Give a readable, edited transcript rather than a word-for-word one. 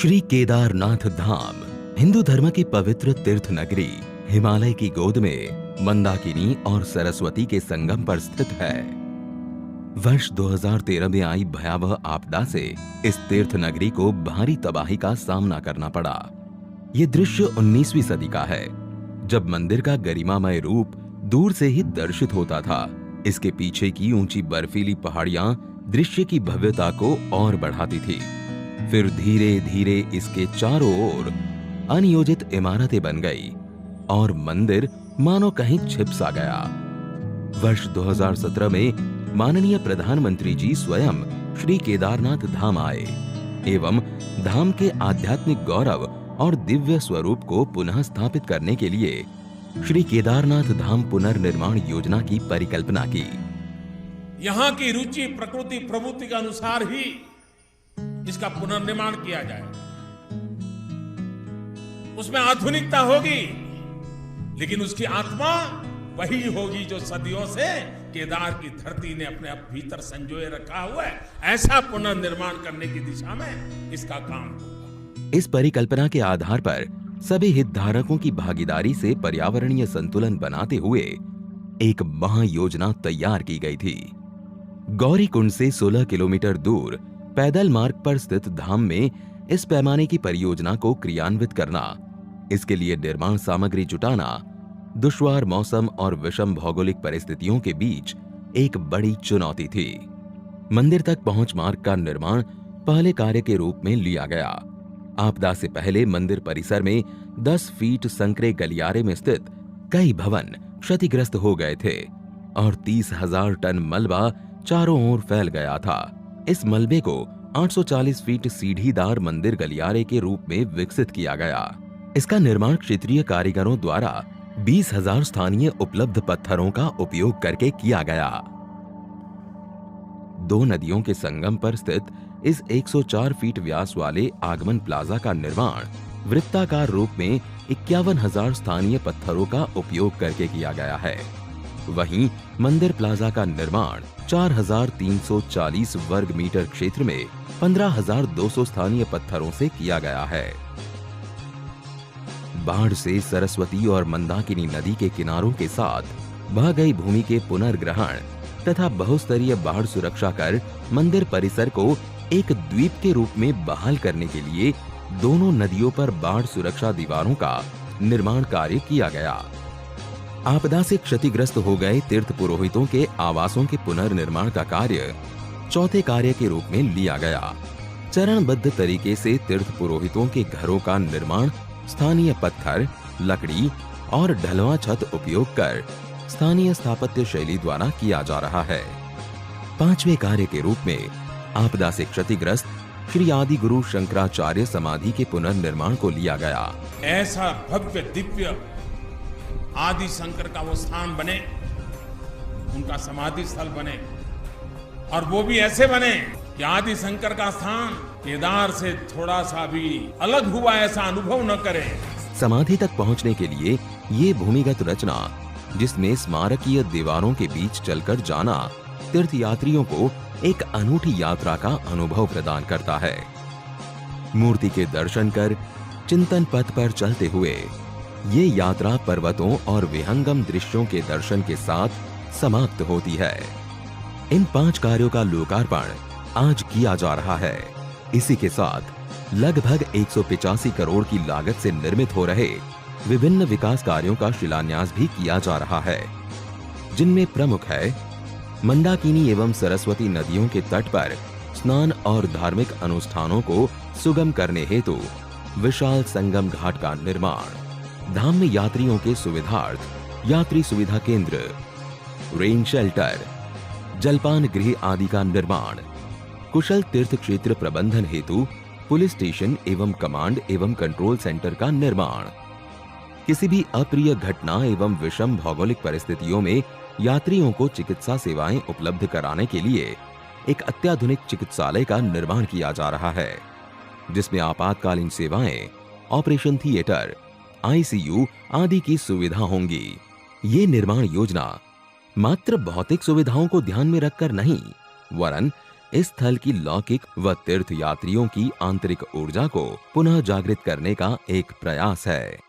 श्री केदारनाथ धाम हिंदू धर्म की पवित्र तीर्थ नगरी हिमालय की गोद में मंदाकिनी और सरस्वती के संगम पर स्थित है। वर्ष 2013 में आई भयावह आपदा से इस तीर्थ नगरी को भारी तबाही का सामना करना पड़ा। ये दृश्य 19वीं सदी का है, जब मंदिर का गरिमामय रूप दूर से ही दर्शित होता था। इसके पीछे की ऊंची बर्फीली पहाड़ियां दृश्य की भव्यता को और बढ़ाती थी। फिर धीरे धीरे इसके चारों ओर अनियोजित इमारतें बन गई और मंदिर मानो कहीं छिप सा गया। वर्ष 2017 में माननीय प्रधानमंत्री जी स्वयं श्री केदारनाथ धाम आए एवं धाम के आध्यात्मिक गौरव और दिव्य स्वरूप को पुनः स्थापित करने के लिए श्री केदारनाथ धाम पुनर्निर्माण योजना की परिकल्पना की। यहाँ की रुचि प्रकृति प्रवृत्ति के अनुसार ही इसका पुनर्निर्माण किया जाए। उसमें आधुनिकता होगी, लेकिन उसकी आत्मा वही होगी जो सदियों से केदार की धरती ने अपने भीतर संजोए रखा हुआ है। ऐसा पुनर्निर्माण करने की दिशा में इसका काम होगा। इस परिकल्पना के आधार पर सभी हितधारकों की भागीदारी से पर्यावरणीय संतुलन बनाते हुए एक महायोजना तैयार की गई थी। गौरीकुंड से 16 किलोमीटर दूर पैदल मार्ग पर स्थित धाम में इस पैमाने की परियोजना को क्रियान्वित करना, इसके लिए निर्माण सामग्री जुटाना, दुश्वार मौसम और विषम भौगोलिक परिस्थितियों के बीच एक बड़ी चुनौती थी। मंदिर तक पहुंच मार्ग का निर्माण पहले कार्य के रूप में लिया गया। आपदा से पहले मंदिर परिसर में 10 फीट संकरे गलियारे में स्थित कई भवन क्षतिग्रस्त हो गए थे और 30,000 टन मलबा चारों ओर फैल गया था। इस मलबे को 840 फीट सीढ़ीदार मंदिर गलियारे के रूप में विकसित किया गया। इसका निर्माण क्षेत्रीय कारीगरों द्वारा 20,000 स्थानीय उपलब्ध पत्थरों का उपयोग करके किया गया। 2 नदियों के संगम पर स्थित इस 104 फीट व्यास वाले आगमन प्लाजा का निर्माण वृत्ताकार रूप में 51,000 स्थानीय पत्थरों का उपयोग करके किया गया है। वहीं मंदिर प्लाजा का निर्माण 4,340 वर्ग मीटर क्षेत्र में 15,200 स्थानीय पत्थरों से किया गया है। बाढ़ से सरस्वती और मंदाकिनी नदी के किनारों के साथ बह गई भूमि के पुनर्ग्रहण तथा बहुस्तरीय बाढ़ सुरक्षा कर मंदिर परिसर को एक द्वीप के रूप में बहाल करने के लिए दोनों नदियों पर बाढ़ सुरक्षा दीवारों का निर्माण कार्य किया गया। आपदा से क्षतिग्रस्त हो गए तीर्थ पुरोहितों के आवासों के पुनर्निर्माण का कार्य चौथे कार्य के रूप में लिया गया। चरणबद्ध तरीके से तीर्थ पुरोहितों के घरों का निर्माण स्थानीय पत्थर, लकड़ी और ढलवां छत उपयोग कर स्थानीय स्थापत्य शैली द्वारा किया जा रहा है। 5वें कार्य के रूप में आपदा से क्षतिग्रस्त श्री आदि गुरु शंकराचार्य समाधि के पुनर्निर्माण को लिया गया। ऐसा भव्य दिव्य आदि शंकर का वो स्थान बने, उनका समाधि स्थल बने, और वो भी ऐसे बने कि आदि शंकर का स्थान केदार से थोड़ा सा भी अलग हुआ ऐसा अनुभव न करें। समाधि तक पहुंचने के लिए ये भूमिगत रचना, जिसमें स्मारकीय दीवारों के बीच चलकर जाना तीर्थयात्रियों को एक अनूठी यात्रा का अनुभव प्रदान करता है। मूर्ति के दर्शन कर चिंतन पथ पर चलते हुए ये यात्रा पर्वतों और विहंगम दृश्यों के दर्शन के साथ समाप्त होती है। इन 5 कार्यों का लोकार्पण आज किया जा रहा है। इसी के साथ लगभग 185 करोड़ की लागत से निर्मित हो रहे विभिन्न विकास कार्यों का शिलान्यास भी किया जा रहा है, जिनमें प्रमुख है मंदाकिनी एवं सरस्वती नदियों के तट पर स्नान और धार्मिक अनुष्ठानों को सुगम करने हेतु विशाल संगम घाट का निर्माण, धाम में यात्रियों के सुविधार्थ यात्री सुविधा केंद्र, रेन शेल्टर, जलपान गृह आदि का निर्माण, कुशल तीर्थ क्षेत्र प्रबंधन हेतु पुलिस स्टेशन एवं कमांड एवं कंट्रोल सेंटर का निर्माण, किसी भी अप्रिय घटना एवं विषम भौगोलिक परिस्थितियों में यात्रियों को चिकित्सा सेवाएं उपलब्ध कराने के लिए एक अत्याधुनिक चिकित्सालय का निर्माण किया जा रहा है, जिसमें आपातकालीन सेवाएं, ऑपरेशन थिएटर, आईसीयू आदि की सुविधा होंगी। ये निर्माण योजना मात्र भौतिक सुविधाओं को ध्यान में रखकर नहीं, वरन इस स्थल की लौकिक व तीर्थ यात्रियों की आंतरिक ऊर्जा को पुनः जागृत करने का एक प्रयास है।